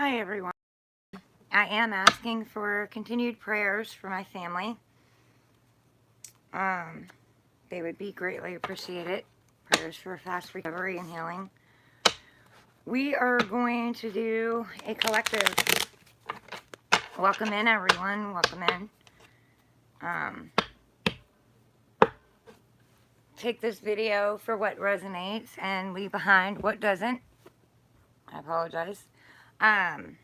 Hi everyone. I am asking for continued prayers for my family. Um, they would be greatly appreciated. Prayers for fast recovery and healing. We are going to do a collective. Welcome in everyone. Welcome in. Um, take this video for what resonates and leave behind what doesn't. I apologize. Um,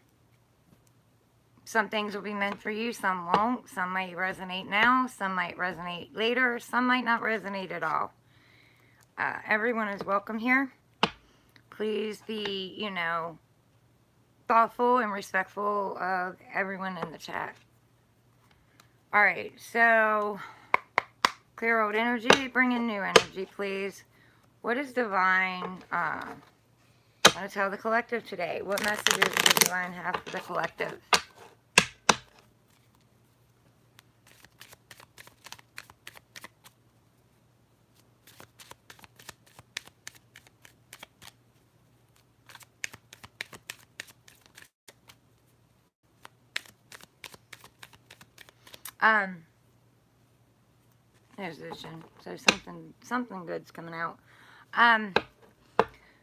some things will be meant for you, some won't. Some might resonate now, some might resonate later, some might not resonate at all. Everyone is welcome here. Please be, thoughtful and respectful of everyone in the chat. Alright, so clear old energy, bring in new energy, please. What is divine want to tell the collective today? What messages does divine have for the collective? There's vision. So something good's coming out.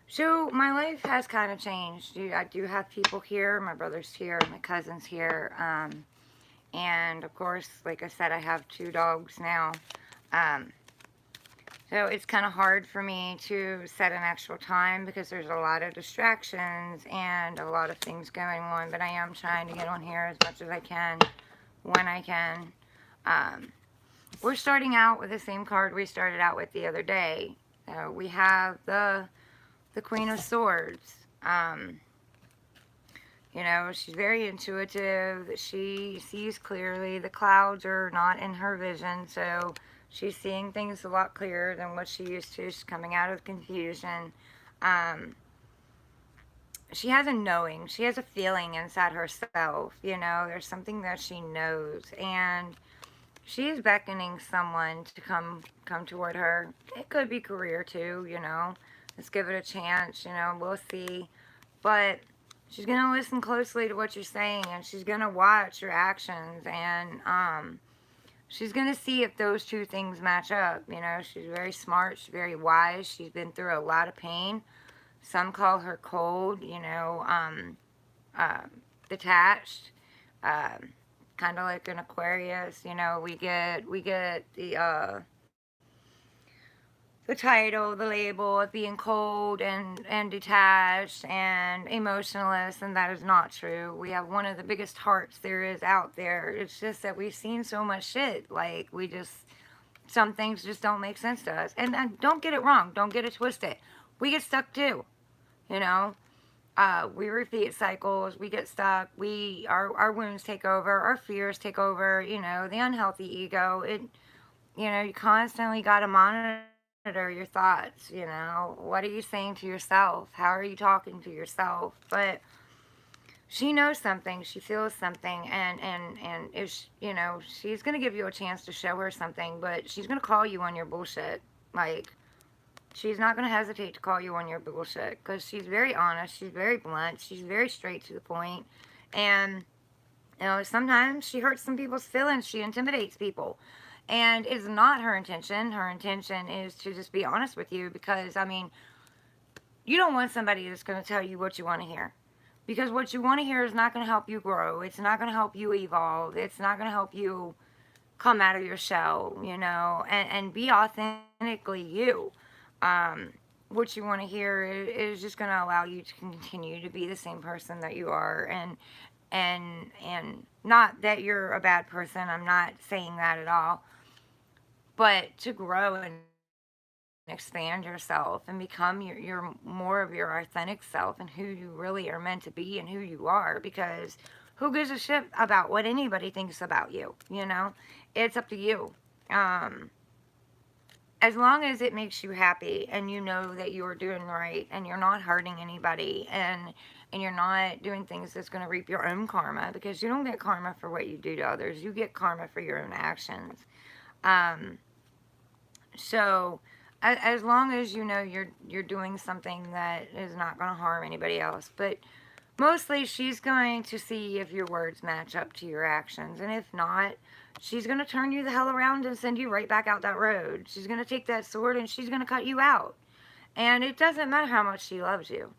So my life has kind of changed. I do have people here. My brother's here. My cousin's here. And of course, like I said, I have 2 dogs now. So it's kind of hard for me to set an actual time because there's a lot of distractions and a lot of things going on. But I am trying to get on here as much as I can when I can. We're starting out with the same card we started out with the other day. We have the Queen of Swords. She's very intuitive. She sees clearly. The clouds are not in her vision, so she's seeing things a lot clearer than what she used to. She's coming out of confusion. She has a knowing. She has a feeling inside herself. There's something that she knows, and she is beckoning someone to come toward her. It could be career too. Let's give it a chance. We'll see, but she's going to listen closely to what you're saying, and she's going to watch your actions, and she's going to see if those 2 things match up. She's very smart. She's very wise. She's been through a lot of pain. Some call her cold, detached, kind of like an Aquarius. We get the title, the label of being cold and detached and emotionless, and that is not true. We have one of the biggest hearts there is out there. It's just that we've seen so much shit. Like, some things just don't make sense to us. And don't get it wrong. Don't get it twisted. We get stuck too. We repeat cycles. We get stuck. Our wounds take over. Our fears take over. The unhealthy ego. You constantly got to monitor your thoughts. What are you saying to yourself? How are you talking to yourself? But she knows something. She feels something, and if she's gonna give you a chance to show her something, but she's gonna call you on your bullshit. Like, she's not gonna hesitate to call you on your bullshit because she's very honest. She's very blunt. She's very straight to the point, and sometimes she hurts some people's feelings. She intimidates people. And it's not her intention. Her intention is to just be honest with you because, you don't want somebody that's going to tell you what you want to hear. Because what you want to hear is not going to help you grow. It's not going to help you evolve. It's not going to help you come out of your shell, and be authentically you. What you want to hear is just going to allow you to continue to be the same person that you are. And not that you're a bad person. I'm not saying that at all. But to grow and expand yourself and become your more of your authentic self and who you really are meant to be and who you are, because who gives a shit about what anybody thinks about you? It's up to you. As long as it makes you happy and you know that you're doing right and you're not hurting anybody and you're not doing things that's going to reap your own karma, because you don't get karma for what you do to others. You get karma for your own actions. So as long as you're doing something that is not going to harm anybody else. But Mostly she's going to see if your words match up to your actions. And if not, she's going to turn you the hell around and send you right back out that road. She's going to take that sword and she's going to cut you out. And it doesn't matter how much she loves you.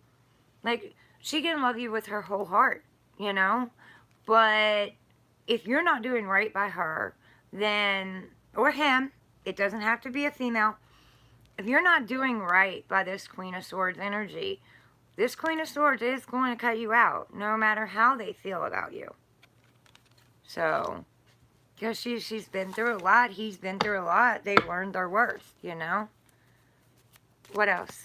Like, she can love you with her whole heart, you know? But if you're not doing right by her, then, or him, it doesn't have to be a female. If you're not doing right by this Queen of Swords energy, this Queen of Swords is going to cut you out, no matter how they feel about you. So, because she's been through a lot, he's been through a lot, they've learned their worth, you know? What else?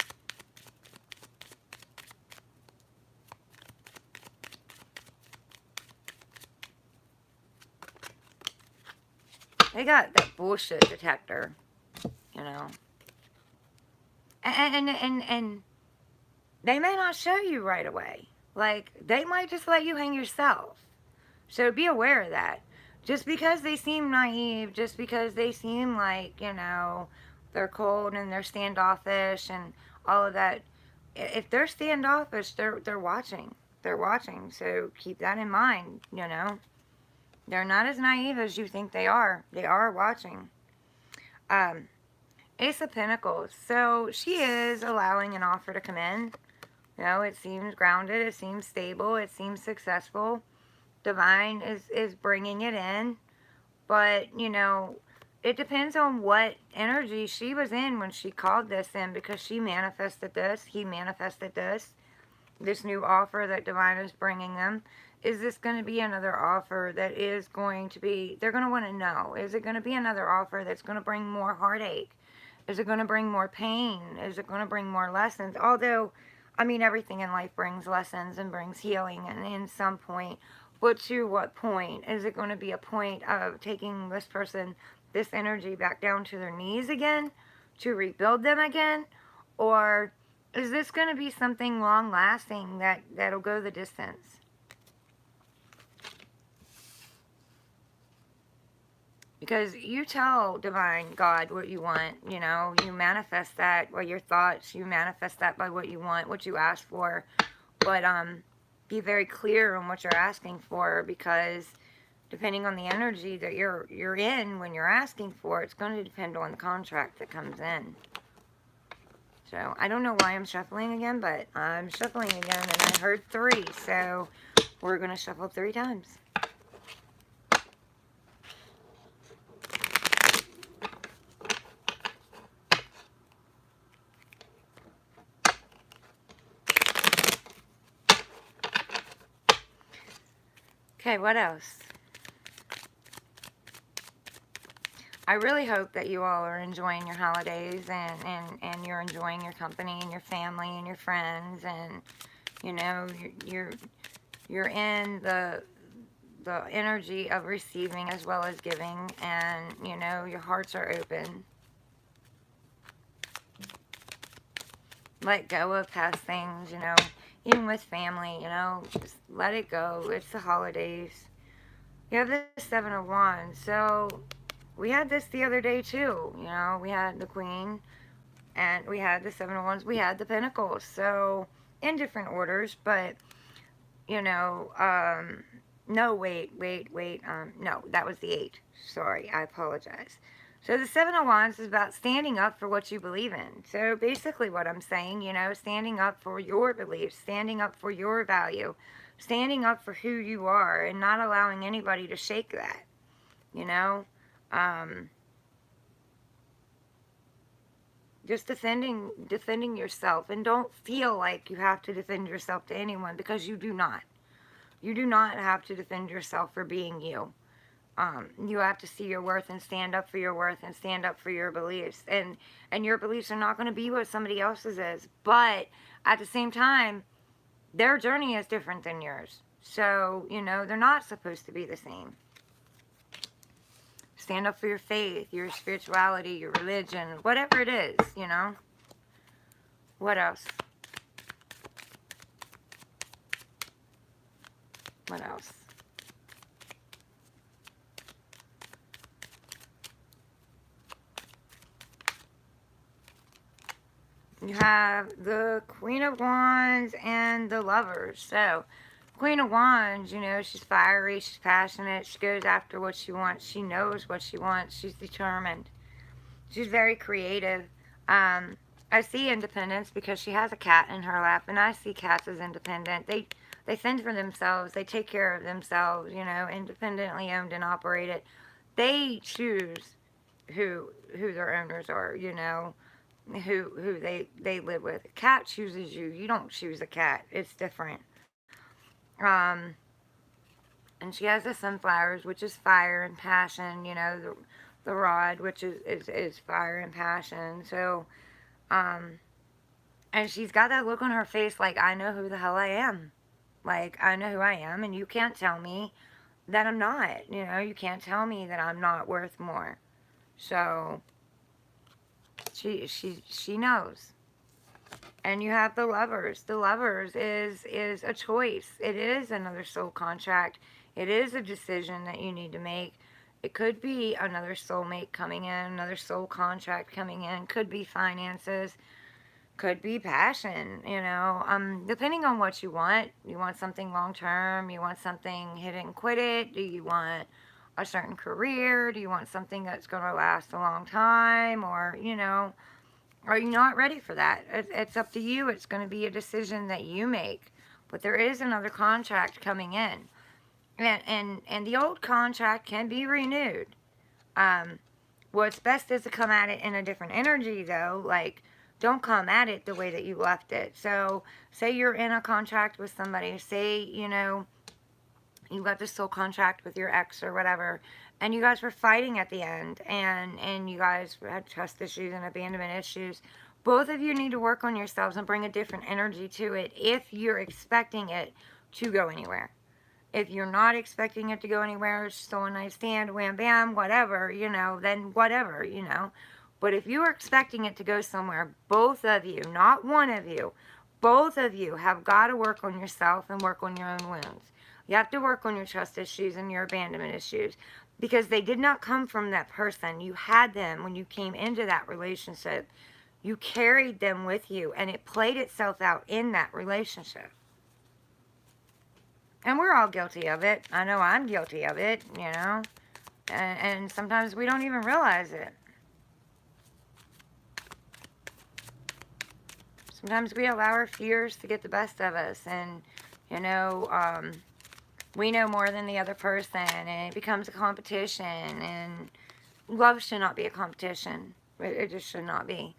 They got that bullshit detector, you know? And they may not show you right away. Like, they might just let you hang yourself. So be aware of that. Just because they seem naive, just because they seem like, you know, they're cold and they're standoffish and all of that, if they're standoffish, they're watching. They're watching. So keep that in mind, you know. They're not as naive as you think they are. They are watching. Ace of Pentacles. So she is allowing an offer to come in. You know, it seems grounded. It seems stable. It seems successful. Divine is bringing it in. But, you know, it depends on what energy she was in when she called this in, because she manifested this. He manifested this new offer that Divine is bringing them. Is this going to be another offer that is going to be, they're going to want to know, is it going to be another offer that's going to bring more heartache? Is it going to bring more pain? Is it going to bring more lessons? Although, I mean, everything in life brings lessons and brings healing and in some point. But to what point? Is it going to be a point of taking this person, this energy back down to their knees again to rebuild them again? Or is this going to be something long lasting that'll go the distance? Because you tell Divine God what you want, you know, you manifest that by your thoughts, you manifest that by what you want, what you ask for. But be very clear on what you're asking for, because depending on the energy that you're in when you're asking for, it's going to depend on the contract that comes in. So I don't know why I'm shuffling again, but I'm shuffling again and I heard 3, so we're going to shuffle 3 times. Okay, what else? I really hope that you all are enjoying your holidays and you're enjoying your company and your family and your friends, and you know you're in the energy of receiving as well as giving, and you know your hearts are open. Let go of past things, you know, even with family, you know, just let it go. It's the holidays. You have the 7 of Wands, so we had this the other day too, you know, we had the Queen, and we had the 7 of Wands, we had the Pentacles, so, in different orders, but, you know, no, wait, no, that was the 8, sorry, I apologize. So the 7 of Wands is about standing up for what you believe in. So basically what I'm saying, you know, standing up for your beliefs, standing up for your value, standing up for who you are, and not allowing anybody to shake that, you know. Just defending yourself, and don't feel like you have to defend yourself to anyone, because you do not. You do not have to defend yourself for being you. You have to see your worth and stand up for your worth and stand up for your beliefs. And your beliefs are not going to be what somebody else's is. But at the same time, their journey is different than yours. So, you know, they're not supposed to be the same. Stand up for your faith, your spirituality, your religion, whatever it is, you know. What else? What else? You have the Queen of Wands and the Lovers. So, Queen of Wands, you know, she's fiery, she's passionate, she goes after what she wants, she knows what she wants, she's determined. She's very creative. Um, I see independence because she has a cat in her lap, and I see cats as independent. They fend for themselves. They take care of themselves. You know, independently owned and operated. They choose who their owners are. You know, who they live with. A cat chooses you. You don't choose a cat. It's different. Um, and she has the sunflowers, which is fire and passion. You know, the rod, which is fire and passion. So, um, and she's got that look on her face like, I know who the hell I am. Like, I know who I am, and you can't tell me that I'm not. You know, you can't tell me that I'm not worth more. So, she knows. And you have the Lovers. The Lovers is a choice. It is another soul contract. It is a decision that you need to make. It could be another soulmate coming in, another soul contract coming in. Could be finances. Could be passion. You know, depending on what you want. You want something long term. You want something hit it and quit it. Do you want a certain career? Do you want something that's going to last a long time? Or, you know, are you not ready for that? It's up to you. It's going to be a decision that you make. But there is another contract coming in. And the old contract can be renewed. Um, what's best is to come at it in a different energy, though. Like, don't come at it the way that you left it. So, say you're in a contract with somebody. Say, you know, you got this soul contract with your ex or whatever, and you guys were fighting at the end, and you guys had trust issues and abandonment issues. Both of you need to work on yourselves and bring a different energy to it if you're expecting it to go anywhere. If you're not expecting it to go anywhere, it's still a nice stand, wham bam, whatever, you know, then whatever, you know. But if you are expecting it to go somewhere, both of you, not one of you, both of you have got to work on yourself and work on your own wounds. You have to work on your trust issues and your abandonment issues because they did not come from that person. You had them when you came into that relationship. You carried them with you, and it played itself out in that relationship. And we're all guilty of it. I know I'm guilty of it, you know. And sometimes we don't even realize it. Sometimes we allow our fears to get the best of us. And, you know, we know more than the other person. And it becomes a competition. And love should not be a competition. It just should not be.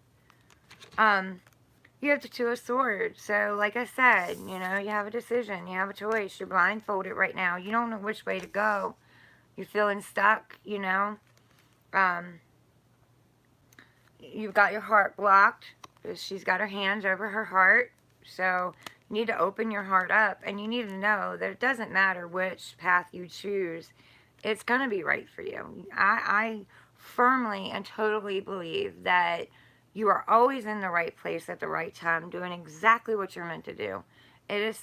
You have the Two of Swords. So, like I said, you know, you have a decision. You have a choice. You're blindfolded right now. You don't know which way to go. You're feeling stuck, you know. You've got your heart blocked. She's got her hands over her heart. So, you need to open your heart up. And you need to know that it doesn't matter which path you choose. It's going to be right for you. I firmly and totally believe that you are always in the right place at the right time, doing exactly what you're meant to do. It is,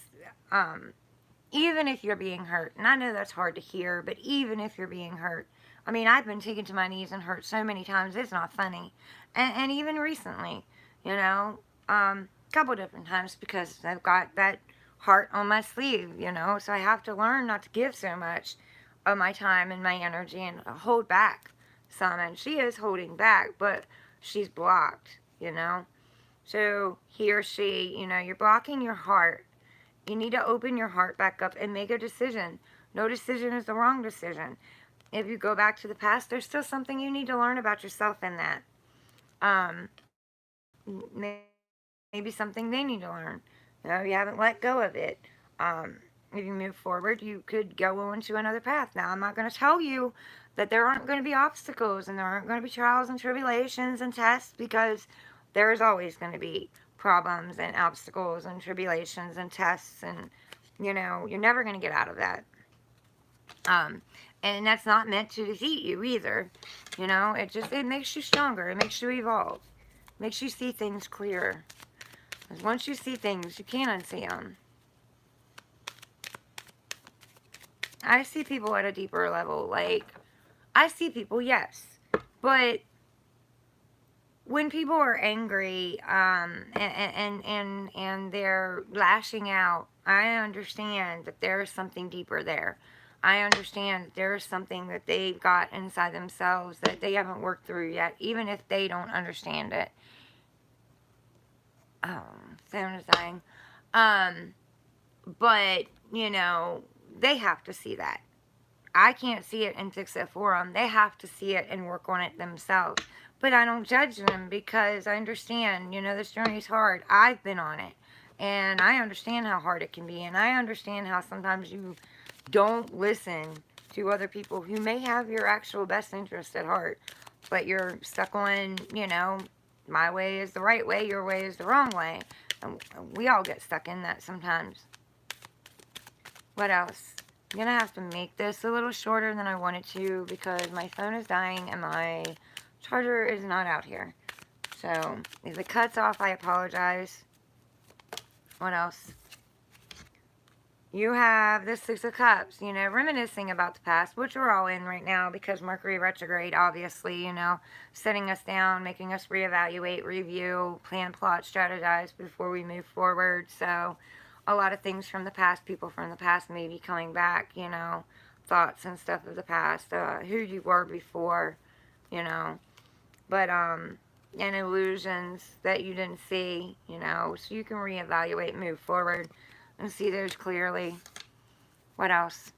even if you're being hurt, and I know that's hard to hear, but even if you're being hurt, I mean, I've been taken to my knees and hurt so many times, it's not funny. And even recently, you know, a couple different times because I've got that heart on my sleeve, you know, so I have to learn not to give so much of my time and my energy and hold back some. And she is holding back, but she's blocked, you know. So he or she, you know, you're blocking your heart. You need to open your heart back up and make a decision. No decision is the wrong decision. If you go back to the past, there's still something you need to learn about yourself in that. Maybe something they need to learn. You know, you haven't let go of it. If you move forward, you could go on to another path. Now, I'm not going to tell you that there aren't going to be obstacles and there aren't going to be trials and tribulations and tests, because there is always going to be problems and obstacles and tribulations and tests, and, you know, you're never going to get out of that. And that's not meant to defeat you either. You know, it makes you stronger. It makes you evolve. It makes you see things clearer. Because once you see things, you can't unsee them. I see people at a deeper level. Like, I see people, yes. But when people are angry, and they're lashing out, I understand that there is something deeper there. I understand that there is something that they've got inside themselves that they haven't worked through yet, even if they don't understand it. Oh, phone is dying. Um, but, you know, they have to see that. I can't see it and fix it for them. They have to see it and work on it themselves. But I don't judge them because I understand, you know, this journey's hard. I've been on it. And I understand how hard it can be. And I understand how sometimes you don't listen to other people who may have your actual best interest at heart. But you're stuck on, you know, my way is the right way, your way is the wrong way. And we all get stuck in that sometimes. What else? I'm gonna have to make this a little shorter than I wanted to because my phone is dying and my charger is not out here. So if it cuts off, I apologize. What else? You have the Six of Cups, you know, reminiscing about the past, which we're all in right now because Mercury retrograde, obviously, you know, setting us down, making us reevaluate, review, plan, plot, strategize before we move forward. So a lot of things from the past, people from the past may be coming back, you know, thoughts and stuff of the past, who you were before, you know, but, and illusions that you didn't see, you know, so you can reevaluate, move forward, and see those clearly. What else?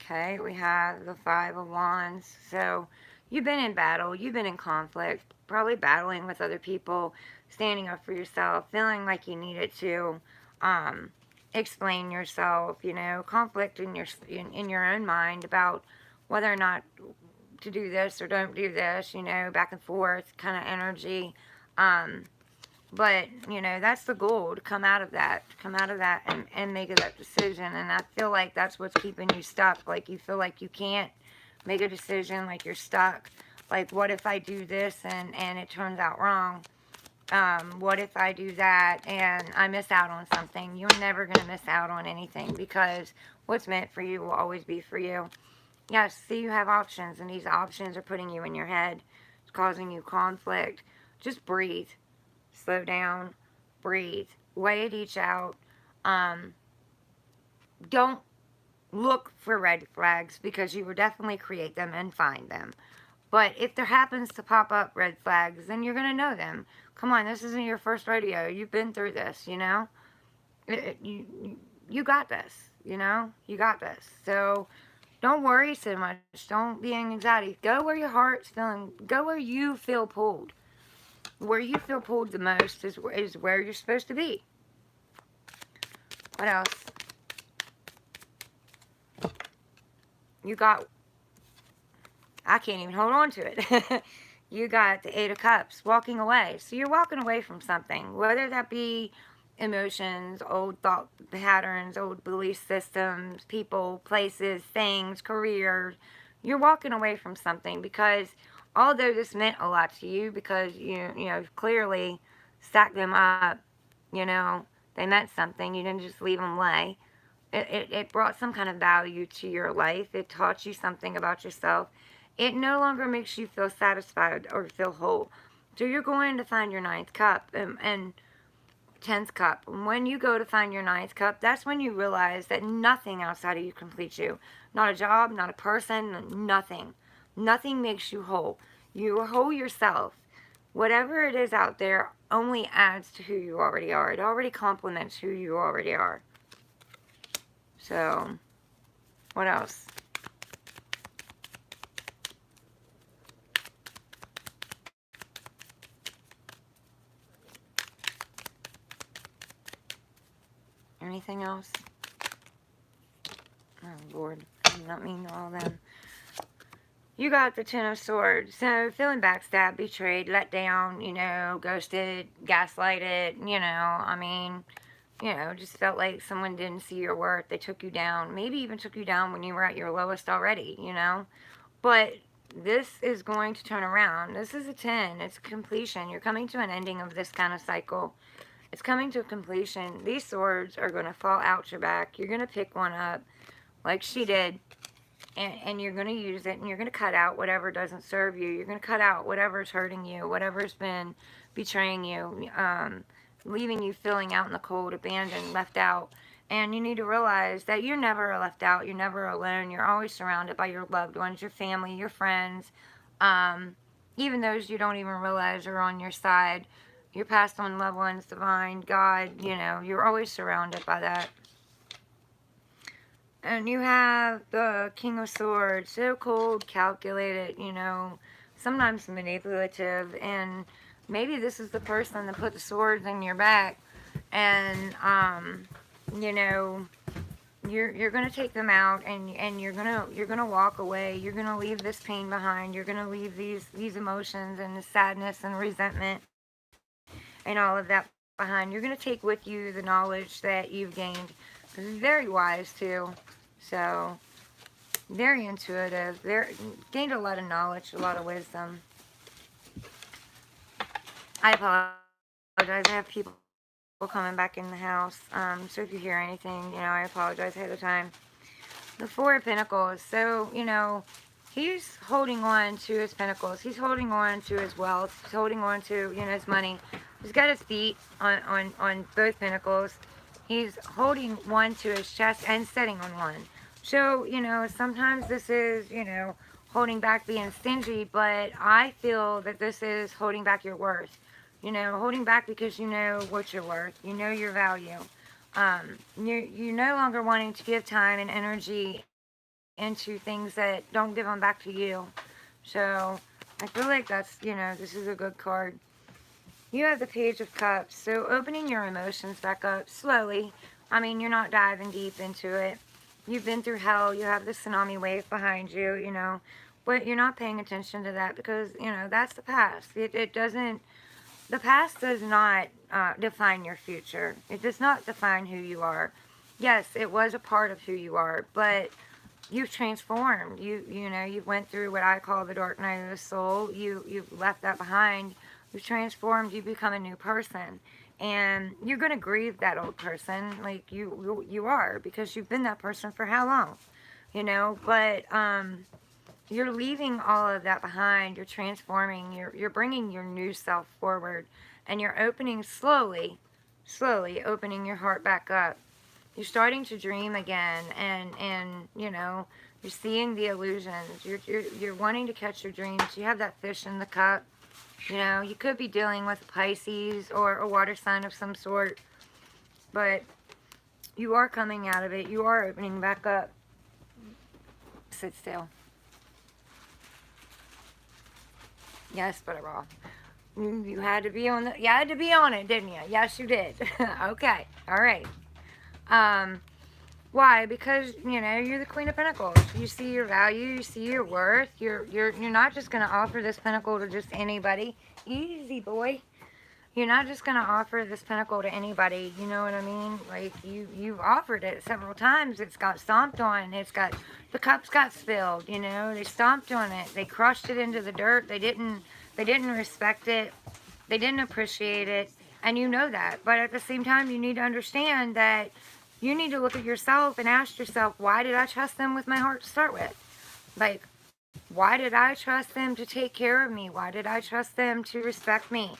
Okay, we have the Five of Wands. So you've been in battle, you've been in conflict, probably battling with other people, standing up for yourself, feeling like you needed to um, explain yourself, you know, conflict in your own mind about whether or not to do this or don't do this, you know, back and forth kind of energy. Um, but, you know, that's the goal, to come out of that and make that decision. And I feel like that's what's keeping you stuck. Like you feel like you can't make a decision, like you're stuck. Like, what if I do this and it turns out wrong? What if I do that and I miss out on something? You're never going to miss out on anything because what's meant for you will always be for you. Yes, see, you have options, and these options are putting you in your head. It's causing you conflict. Just breathe. Slow down. Breathe. Weigh it each out. Um, don't look for red flags because you will definitely create them and find them. But if there happens to pop up red flags, then you're going to know them. Come on, this isn't your first rodeo. You've been through this, you know? You got this, you know? You got this. So don't worry so much. Don't be anxiety. Go where your heart's feeling. Go where you feel pulled. Where you feel pulled the most is where you're supposed to be. What else? You got... I can't even hold on to it. You got the Eight of Cups, walking away. So you're walking away from something, whether that be emotions, old thought patterns, old belief systems, people, places, things, careers. You're walking away from something because although this meant a lot to you because you know, clearly stacked them up, you know, they meant something. You didn't just leave them lay. It brought some kind of value to your life. It taught you something about yourself. It no longer makes you feel satisfied or feel whole. So you're going to find your ninth cup and 10th cup. When you go to find your ninth cup, that's when you realize that nothing outside of you completes you. Not a job, not a person, nothing. Nothing makes you whole. You are whole yourself. Whatever it is out there only adds to who you already are. It already complements who you already are. So, what else? Anything else? Oh, Lord. I did not mean all them. You got the Ten of Swords. So, feeling backstabbed, betrayed, let down, you know, ghosted, gaslighted, you know, I mean, you know, just felt like someone didn't see your worth. They took you down. Maybe even took you down when you were at your lowest already, you know. But this is going to turn around. This is a 10. It's completion. You're coming to an ending of this kind of cycle. It's coming to a completion. These swords are going to fall out your back. You're going to pick one up like she did, and you're going to use it, and you're going to cut out whatever doesn't serve you. You're going to cut out whatever's hurting you, whatever's been betraying you, leaving you feeling out in the cold, abandoned, left out. And you need to realize that you're never left out. You're never alone. You're always surrounded by your loved ones, your family, your friends, even those you don't even realize are on your side. Your past on loved ones, divine, God, you're always surrounded by that. And you have the King of Swords, so cold, calculated, sometimes manipulative, and maybe this is the person that put the swords in your back, and, you're gonna take them out, and you're gonna walk away. You're gonna leave this pain behind. You're gonna leave these emotions and the sadness and resentment and all of that behind. You're gonna take with you the knowledge that you've gained. This is very wise too. So very intuitive. Very gained a lot of knowledge, a lot of wisdom. I apologize. I have people coming back in the house. So if you hear anything, I apologize ahead of time. The Four of Pentacles. So, he's holding on to his pentacles. He's holding on to his wealth. He's holding on to, his money. He's got his feet on both pentacles. He's holding one to his chest and sitting on one. So, sometimes this is, holding back, being stingy, but I feel that this is holding back your worth. Holding back because you know what you're worth. You know your value. You're no longer wanting to give time and energy into things that don't give them back to you. So, I feel like that's, this is a good card. You have the Page of Cups. So, opening your emotions back up slowly. I mean, you're not diving deep into it. You've been through hell. You have the tsunami wave behind you, but you're not paying attention to that because, that's the past. It doesn't, the past does not define your future. It does not define who you are. Yes, it was a part of who you are, but you've transformed. You went through what I call the dark night of the soul. You've left that behind. You've transformed. You become a new person. And you're going to grieve that old person like you are because you've been that person for how long? But you're leaving all of that behind. You're transforming. You're bringing your new self forward. And you're opening slowly opening your heart back up. You're starting to dream again. And you're seeing the illusions. You're wanting to catch your dreams. You have that fish in the cup. You could be dealing with Pisces or a water sign of some sort. But you are coming out of it. You are opening back up. Sit still. Yes, but wrong. You had to be on it, didn't you? Yes, you did. Okay. All right. Why? Because, you're the Queen of Pentacles. You see your value, you see your worth. You're not just going to offer this pentacle to just anybody. Easy, boy. You're not just going to offer this pentacle to anybody. You know what I mean? Like, you've offered it several times. It's got stomped on. The cups got spilled, They stomped on it. They crushed it into the dirt. They didn't respect it. They didn't appreciate it. And you know that. But at the same time, you need to understand that you need to look at yourself and ask yourself, why did I trust them with my heart to start with? Like, why did I trust them to take care of me? Why did I trust them to respect me?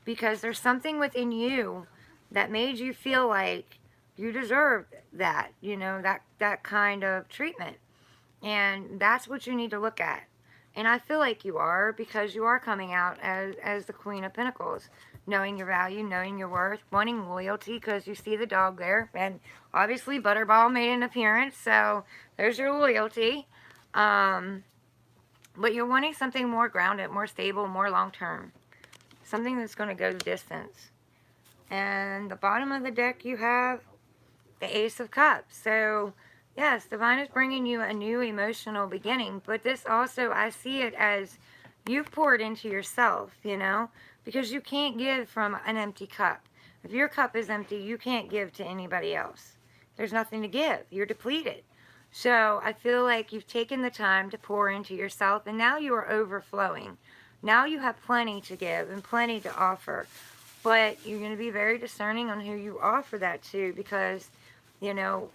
Because there's something within you that made you feel like you deserved that, that kind of treatment. And that's what you need to look at. And I feel like you are, because you are coming out as the Queen of Pentacles. Knowing your value, knowing your worth, wanting loyalty because you see the dog there. And obviously Butterball made an appearance, so there's your loyalty. But you're wanting something more grounded, more stable, more long-term. Something that's going to go the distance. And the bottom of the deck you have the Ace of Cups. So, yes, Divine is bringing you a new emotional beginning. But this also, I see it as you've poured into yourself, because you can't give from an empty cup. If your cup is empty, you can't give to anybody else. There's nothing to give. You're depleted. So I feel like you've taken the time to pour into yourself, and now you are overflowing. Now you have plenty to give and plenty to offer. But you're going to be very discerning on who you offer that to, because, you know,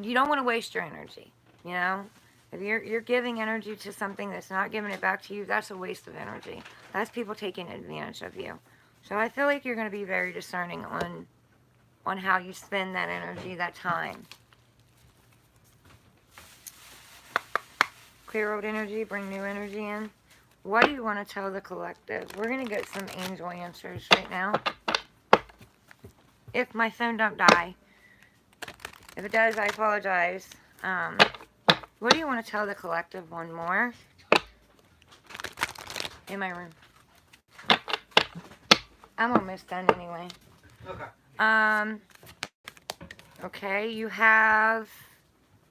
you don't want to waste your energy. You know, if you're giving energy to something that's not giving it back to you, that's a waste of energy. That's people taking advantage of you. So I feel like you're going to be very discerning on how you spend that energy, that time. Clear old energy, bring new energy in. What do you want to tell the collective? We're going to get some angel answers right now. If my phone don't die. If it does, I apologize. What do you want to tell the collective? One more. In my room. I'm almost done anyway. Okay. Okay, you have...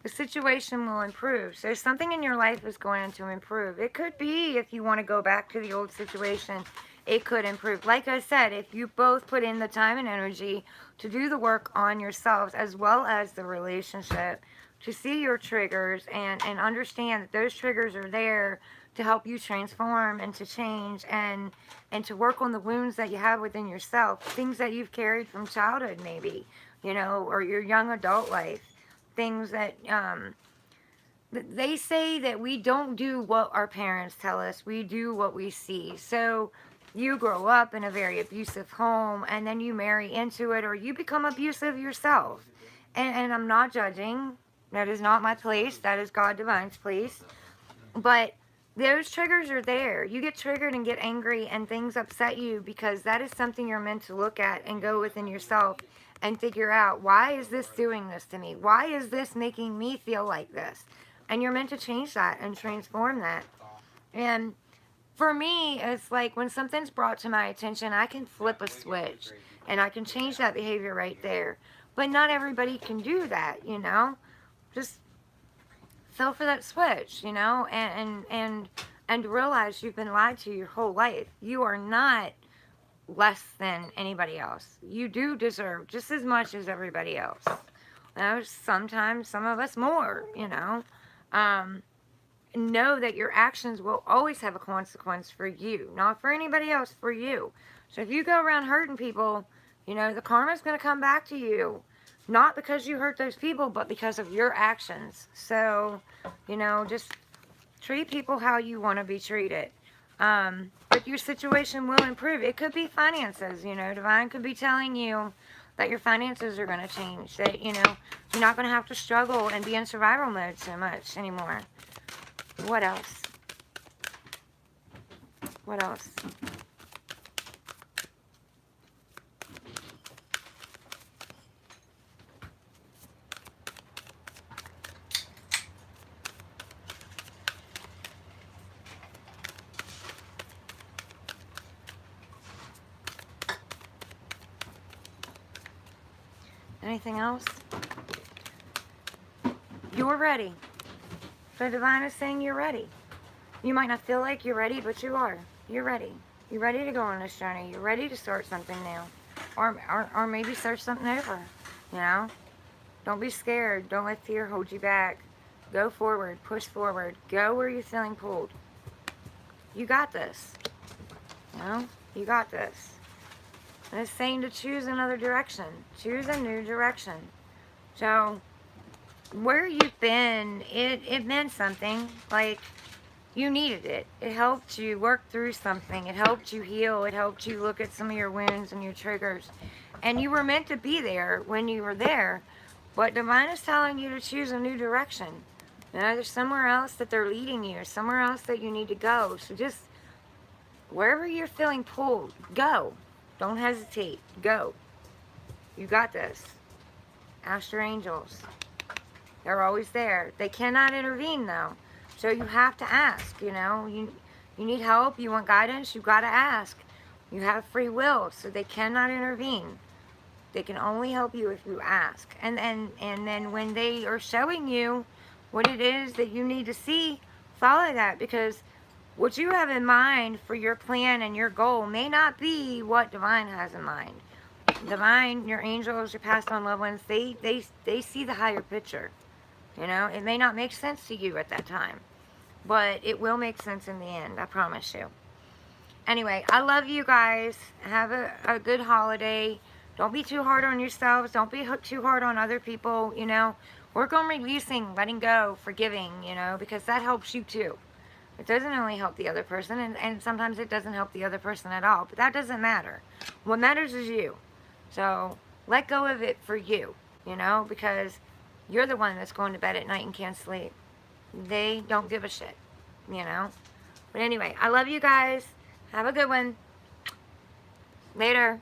The situation will improve. So something in your life is going to improve. It could be, if you want to go back to the old situation, it could improve. Like I said, if you both put in the time and energy to do the work on yourselves as well as the relationship, to see your triggers and understand that those triggers are there to help you transform and to change and to work on the wounds that you have within yourself, things that you've carried from childhood maybe, you know, or your young adult life, things that they say that we don't do what our parents tell us, we do what we see. So you grow up in a very abusive home and then you marry into it, or you become abusive yourself. And I'm not judging. That is not my place. That is God Divine's place. But those triggers are there. You get triggered and get angry and things upset you because that is something you're meant to look at and go within yourself and figure out, why is this doing this to me? Why is this making me feel like this? And you're meant to change that and transform that. And for me, it's like when something's brought to my attention, I can flip a switch and I can change that behavior right there. But not everybody can do that, you know? Just feel for that switch, you know, and realize you've been lied to your whole life. You are not less than anybody else. You do deserve just as much as everybody else. Now, sometimes some of us more, you know. Know that your actions will always have a consequence for you, not for anybody else, for you. So if you go around hurting people, you know, the karma's going to come back to you. Not because you hurt those people, but because of your actions. So, you know, just treat people how you want to be treated. But your situation will improve. It could be finances, you know. Divine could be telling you that your finances are going to change. That, you know, you're not going to have to struggle and be in survival mode so much anymore. What else? What else? Anything else? You're ready. So Divine is saying you're ready. You might not feel like you're ready, but you are. You're ready. You're ready to go on this journey. You're ready to start something new. Or maybe start something over. You know? Don't be scared. Don't let fear hold you back. Go forward. Push forward. Go where you're feeling pulled. You got this. You know? You got this. And it's saying to choose another direction. Choose a new direction. So, where you've been, it meant something. Like, you needed it. It helped you work through something. It helped you heal. It helped you look at some of your wounds and your triggers. And you were meant to be there when you were there. But Divine is telling you to choose a new direction. You know, there's somewhere else that they're leading you. Somewhere else that you need to go. So just, wherever you're feeling pulled, go. Don't hesitate. Go. You got this. Ask your angels. They're always there. They cannot intervene, though. So you have to ask, you know. You need help. You want guidance. You got to ask. You have free will, so they cannot intervene. They can only help you if you ask. And then when they are showing you what it is that you need to see, follow that. Because what you have in mind for your plan and your goal may not be what Divine has in mind. Divine, your angels, your past on loved ones, they see the higher picture. You know, it may not make sense to you at that time, but it will make sense in the end, I promise you. Anyway, I love you guys. Have a good holiday. Don't be too hard on yourselves. Don't be too hard on other people, you know. Work on releasing, letting go, forgiving, you know, because that helps you too. It doesn't only help the other person, and sometimes it doesn't help the other person at all, but that doesn't matter. What matters is you. So let go of it for you, you know, because you're the one that's going to bed at night and can't sleep. They don't give a shit, you know. But anyway, I love you guys. Have a good one. Later.